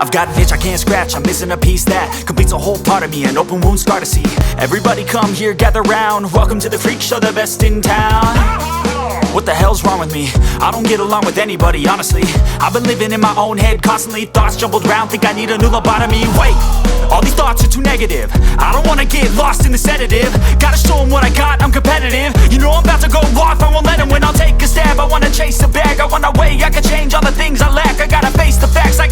I've got an itch I can't scratch, I'm missing a piece that completes a whole part of me, an open wound scar to see. Everybody come here, gather round, welcome to the freak show, the best in town. What the hell's wrong with me? I don't get along with anybody, honestly. I've been living in my own head constantly, thoughts jumbled round, think I need a new lobotomy. Wait, all these thoughts are too negative, I don't wanna get lost in the sedative. Gotta show them what I got, I'm competitive. You know I'm about to go off, I won't let them win, I'll take a stab. I wanna chase a bag, I wanna weigh, I can change all the things I lack. I gotta face the facts, I